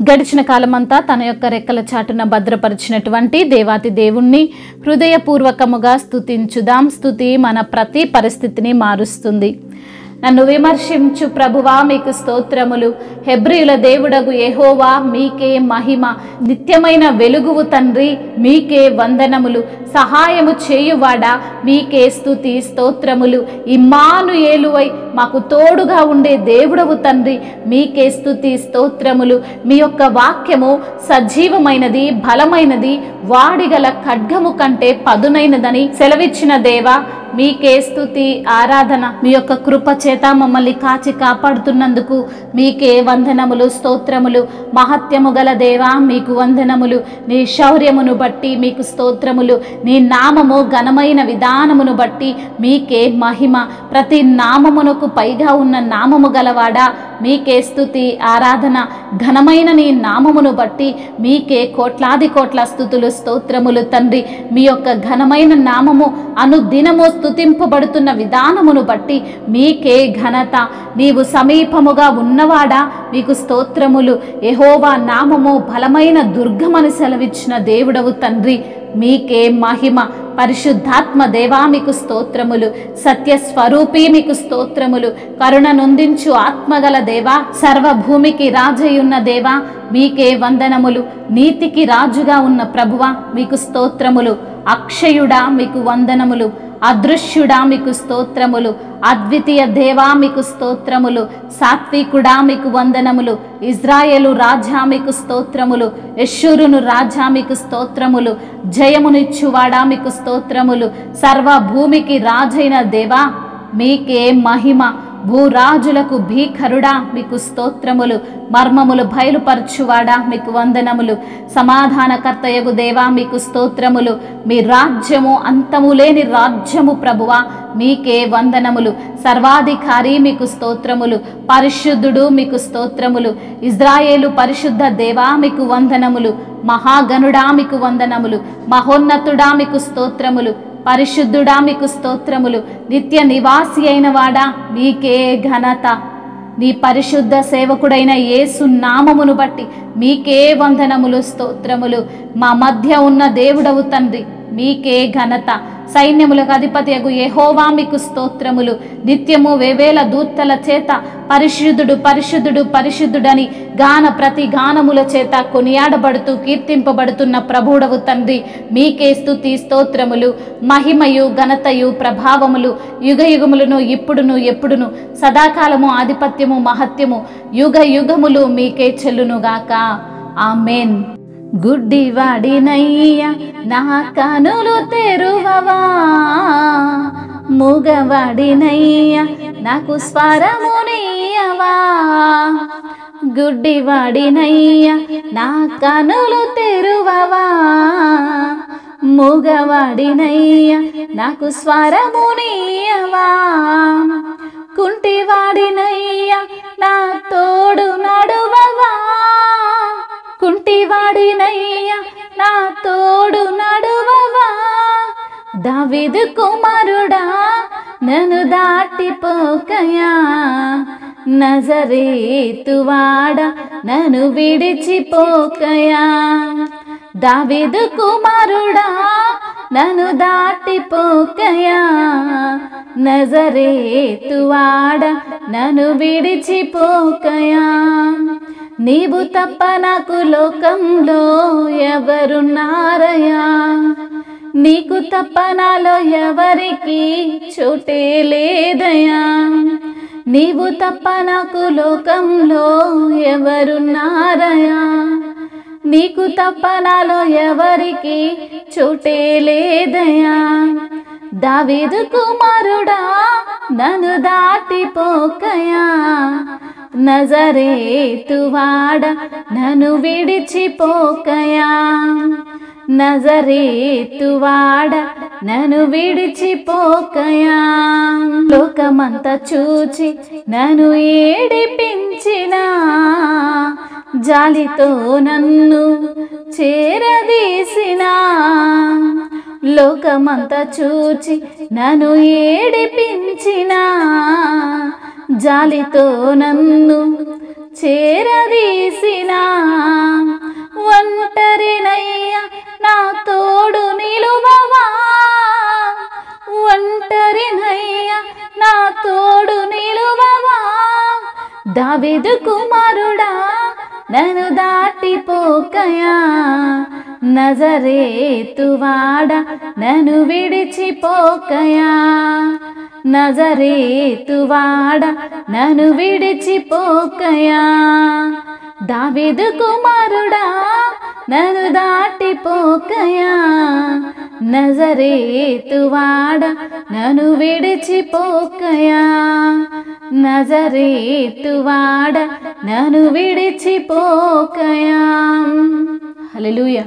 గడిచిన కాలమంతా తన యొక్క రెక్కల చాటున భద్రపరిచినటువంటి దేవాతి దేవుణ్ణి హృదయపూర్వకముగా స్తుతించుదాం. స్తుతి మన ప్రతి పరిస్థితిని మారుస్తుంది. నన్ను విమర్శించు ప్రభువా మీకు స్తోత్రములు. హెబ్రీయుల దేవుడగు యెహోవా మీకే మహిమ. నిత్యమైన వెలుగువు తండ్రి మీకే వందనములు. సహాయము చేయువాడా మీకే స్తుతి స్తోత్రములు. ఇమ్మానుయేలువై మాకు తోడుగా ఉండే దేవుడవు తండ్రి మీకే స్తుతి స్తోత్రములు. మీ యొక్క వాక్యము సజీవమైనది, బలమైనది, వాడిగల ఖడ్గము కంటే పదునైనదని సెలవిచ్చిన దేవా మీకే స్తుతి ఆరాధన. మీ యొక్క కృప చేత మమ్మల్ని కాచి కాపాడుతున్నందుకు మీకే వందనములు స్తోత్రములు. మహత్యము గల దేవా మీకు వందనములు. నీ శౌర్యమును బట్టి మీకు స్తోత్రములు. నీ నామము ఘనమైన విధానమును బట్టి మీకే మహిమ. ప్రతి నామమునకు పైగా ఉన్న నామము గలవాడా మీకే స్తుతి ఆరాధన. ఘనమైన నీ నామమును బట్టి మీకే కోట్లాది కోట్ల స్తుతులు స్తోత్రములు తండ్రి. మీ యొక్క ఘనమైన నామము అనుదినము స్తుతింపబడుతున్న విధానమును బట్టి మీకే ఘనత. నీవు సమీపముగా ఉన్నవాడా మీకు స్తోత్రములు. యెహోవా నామము బలమైన దుర్గమని సెలవిచ్చిన దేవుడవు తండ్రి మీకే మహిమ. పరిశుద్ధాత్మ దేవా మీకు స్తోత్రములు. సత్యస్వరూపి మీకు స్తోత్రములు. కరుణ నొందించు ఆత్మగల దేవా, సర్వభూమికి రాజయున్న దేవా మీకే వందనములు. నీతికి రాజుగా ఉన్న ప్రభువా మీకు స్తోత్రములు. అక్షయుడా మీకు వందనములు. అదృశ్యుడా మీకు స్తోత్రములు. అద్వితీయ దేవా మీకు స్తోత్రములు. సాత్వికుడా మీకు వందనములు. ఇజ్రాయేలు రాజా మీకు స్తోత్రములు. యెషూరును రాజా మీకు స్తోత్రములు. జయమునిచ్చువాడా మీకు స్తోత్రములు. సర్వభూమికి రాజైన దేవా మీకే మహిమ. భూరాజులకు భీకరుడా మీకు స్తోత్రములు. మర్మములు బయలుపరచువాడా మీకు వందనములు. సమాధానకర్తయగు దేవా మీకు స్తోత్రములు. మీ రాజ్యము అంతము లేని రాజ్యము ప్రభువా మీకే వందనములు. సర్వాధికారి మీకు స్తోత్రములు. పరిశుద్ధుడు మీకు స్తోత్రములు. ఇజ్రాయేలు పరిశుద్ధ దేవా మీకు వందనములు. మహాగణుడా మీకు వందనములు. మహోన్నతుడా మీకు స్తోత్రములు. పరిశుద్ధుడా మీకు స్తోత్రములు. నిత్య నివాసి అయిన వాడా మీకే ఘనత. నీ పరిశుద్ధ సేవకుడైన యేసు నామమును బట్టి మీకే వందనములు స్తోత్రములు. మా మధ్య ఉన్న దేవుడవు తండ్రి మీకే ఘనత. సైన్యములకు అధిపతియగు యెహోవా మీకు స్తోత్రములు. నిత్యము వేవేల దూతల చేత పరిశుద్ధుడు పరిశుద్ధుడు పరిశుద్ధుడని ప్రతి గానముల చేత కొనియాడబడుతూ కీర్తింపబడుతున్న ప్రభుడవు తండ్రి మీకే స్తుతి స్తోత్రములు. మహిమయు ఘనతయు ప్రభావములు యుగయుగములను ఇప్పుడును ఎప్పుడును సదాకాలము ఆధిపత్యము మహత్యము యుగ యుగములు మీకే చెల్లునుగాక. ఆమేన్. గుడ్డివాడినయ్యా నా కనులు తెరువవా, మూగవాడినయ్యా నాకు స్వరమునియవా. గుడ్డివాడినయ్యా నా కనులు తెరువవా, మూగవాడినయ్యా నాకు స్వరమునియవా. కుంటివాడినయ్యా నా తోడు నడువవా, కుంటివాడినయ్యా నా తోడు నడువవా. దావీదు కుమారుడా నన్ను దాటిపోకయా, నజరేతువాడా నన్ను విడిచిపోకయా. దావీదు కుమారుడా నన్ను దాటిపోకయా, నజరేతువాడా నన్ను విడిచిపోకయా. నీవు తప్ప నాకు లోకంలో ఎవరున్నారయ్యా, నీకు తప్ప నాలో ఎవరికి చోటే లేదయ్యా. నీవు తప్ప నాకు లోకంలో ఎవరున్నారయ్యా, నీకు తప్ప నాలో ఎవరికి చోటే లేదయ్యా. దావీదు కుమారుడా నన్ను దాటిపోకయా, నజరేతువాడా నన్ను విడిచిపోకయా. నజరేతువాడా నన్ను విడిచిపోకయా. లోకమంతా చూచి నన్ను ఏడిపించిన, జాలితో నన్ను చేరదీసిన. లోకమంతా చూచి నన్ను ఏడిపించిన, జాలితో నన్ను చేరదీసిన. దావీదు కుమారుడా నన్ను దాటిపోకయా, నజరేతువాడ నన్ను విడిచిపోకయా, నజరేతువాడ నన్ను విడిచిపోకయా. దావీదు కుమారుడా నన్ను దాటిపోకయా, నజరేతువాడ నన్ను విడిచిపోకయా, నజరేతువాడ నన్ను విడిచిపోకయా. హల్లెలూయా.